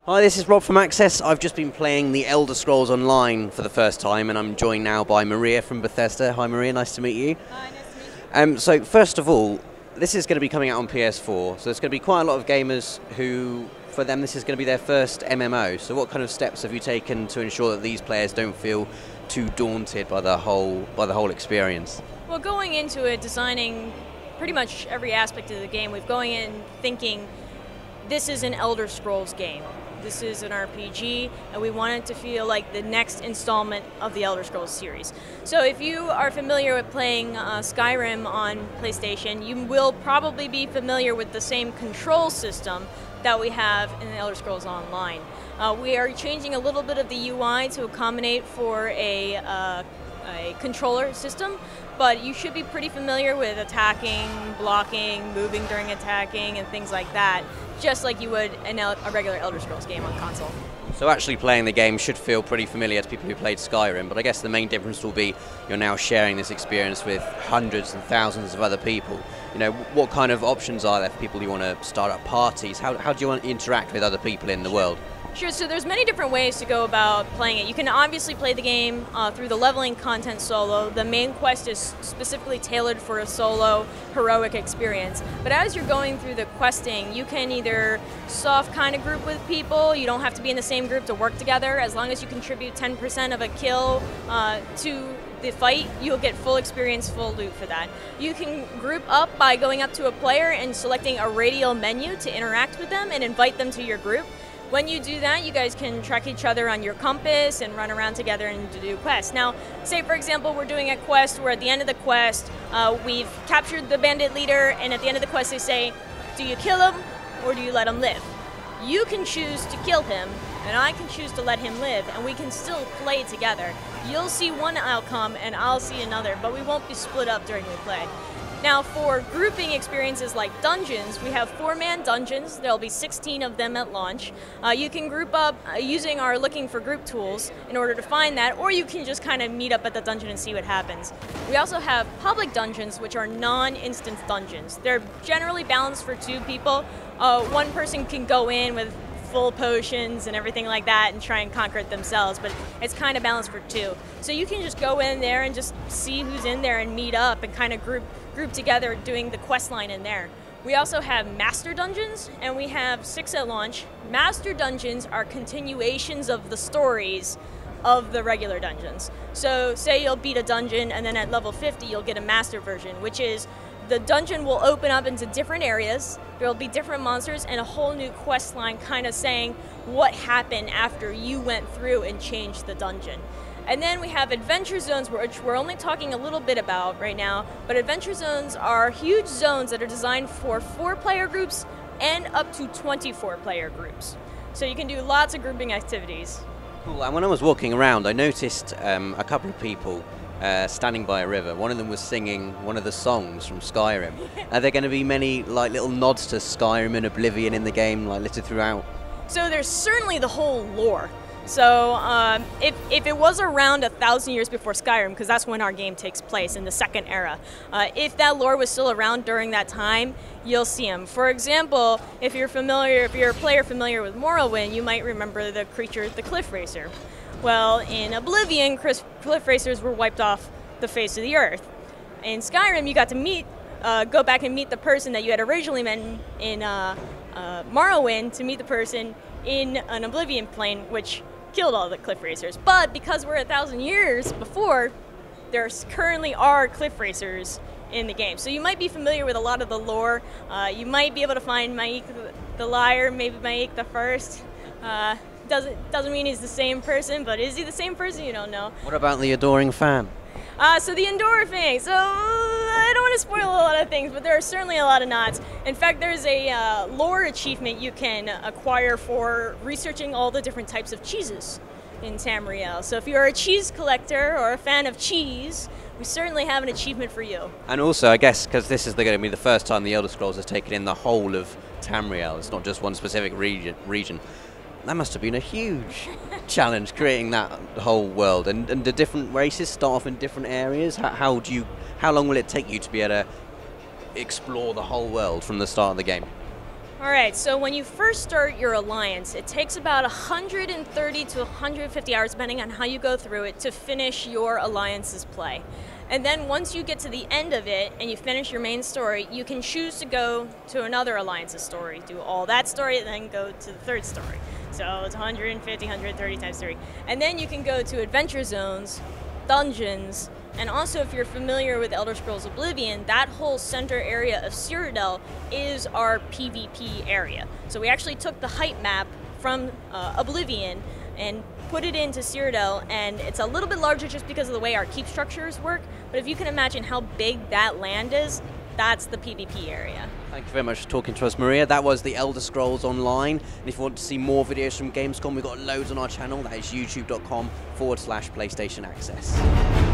Hi, this is Rob from Access. I've just been playing The Elder Scrolls Online for the first time, and I'm joined now by Maria from Bethesda. Hi Maria, nice to meet you. Hi, nice to meet you. So first of all, this is going to be coming out on PS4, so there's going to be quite a lot of gamers who, for them, this is going to be their first MMO. So what kind of steps have you taken to ensure that these players don't feel too daunted by the whole experience? Well, going into it, designing pretty much every aspect of the game, we've going in thinking this is an Elder Scrolls game. This is an RPG, and we want it to feel like the next installment of the Elder Scrolls series. So if you are familiar with playing Skyrim on PlayStation, you will probably be familiar with the same control system that we have in the Elder Scrolls Online. We are changing a little bit of the UI to accommodate for a controller system, but you should be pretty familiar with attacking, blocking, moving during attacking, and things like that, just like you would in a regular Elder Scrolls game on console. So actually playing the game should feel pretty familiar to people who played Skyrim, but I guess the main difference will be you're now sharing this experience with hundreds and thousands of other people. You know, what kind of options are there for people who want to start up parties? How do you want to interact with other people in the world? Sure, so there's many different ways to go about playing it. You can obviously play the game through the leveling content solo. The main quest is specifically tailored for a solo heroic experience. But as you're going through the questing, you can either soft kind of group with people. You don't have to be in the same group to work together. As long as you contribute 10% of a kill to the fight, you'll get full experience, full loot for that. You can group up by going up to a player and selecting a radial menu to interact with them and invite them to your group. When you do that, you guys can track each other on your compass and run around together and do quests. Now, say for example, we're doing a quest where at the end of the quest, we've captured the bandit leader, and at the end of the quest they say, do you kill him or do you let him live? You can choose to kill him, and I can choose to let him live, and we can still play together. You'll see one outcome and I'll see another, but we won't be split up during the play. Now, for grouping experiences like dungeons, we have 4-man dungeons. There'll be 16 of them at launch. You can group up using our looking for group tools in order to find that, or you can just kind of meet up at the dungeon and see what happens. We also have public dungeons, which are non-instance dungeons. They're generally balanced for 2 people. One person can go in with full potions and everything like that and try and conquer it themselves, but it's kind of balanced for 2. So you can just go in there and just see who's in there and meet up and kind of group together doing the quest line in there. We also have master dungeons, and we have 6 at launch. Master dungeons are continuations of the stories of the regular dungeons. So say you'll beat a dungeon and then at level 50 you'll get a master version, which is the dungeon will open up into different areas, there'll be different monsters and a whole new quest line kind of saying what happened after you went through and changed the dungeon. And then we have adventure zones, which we're only talking a little bit about right now, but adventure zones are huge zones that are designed for 4-player groups and up to 24-player groups. So you can do lots of grouping activities. Cool. And when I was walking around, I noticed a couple of people standing by a river. One of them was singing one of the songs from Skyrim. Are there going to be many like little nods to Skyrim and Oblivion in the game, like littered throughout? So there's certainly the whole lore. So if it was around 1,000 years before Skyrim, because that's when our game takes place in the second era, if that lore was still around during that time, you'll see them. For example, if you're a player familiar with Morrowind, you might remember the creature, the Cliff Racer. Well, in Oblivion, Cliff Racers were wiped off the face of the earth. In Skyrim, you got to go back and meet the person that you had originally met in Morrowind to meet the person in an Oblivion plane, which killed all the Cliff Racers. But because we're 1,000 years before, there currently are Cliff Racers in the game. So you might be familiar with a lot of the lore. You might be able to find Maik the Liar, maybe Maik the First. Doesn't mean he's the same person, but is he the same person? You don't know. What about the adoring fan? So the Endora thing. So I don't want to spoil a lot of things, but there are certainly a lot of nods. In fact, there's a lore achievement you can acquire for researching all the different types of cheeses in Tamriel. So if you're a cheese collector or a fan of cheese, we certainly have an achievement for you. And also, I guess, because this is going to be the first time the Elder Scrolls has taken in the whole of Tamriel, it's not just one specific region. That must have been a huge challenge, creating that whole world. And the different races start off in different areas. How long will it take you to be able to explore the whole world from the start of the game? Alright, so when you first start your alliance, it takes about 130 to 150 hours, depending on how you go through it, to finish your alliance's play. And then once you get to the end of it and you finish your main story, you can choose to go to another alliance's story, do all that story, and then go to the third story. So it's 150, 130 times 3. And then you can go to adventure zones, dungeons, and also if you're familiar with Elder Scrolls Oblivion, that whole center area of Cyrodiil is our PvP area. So we actually took the height map from Oblivion and put it into Cyrodiil, and it's a little bit larger just because of the way our keep structures work, but if you can imagine how big that land is, that's the PvP area. Thank you very much for talking to us, Maria. That was the Elder Scrolls Online. And if you want to see more videos from Gamescom, we've got loads on our channel. That is youtube.com/PlayStation Access.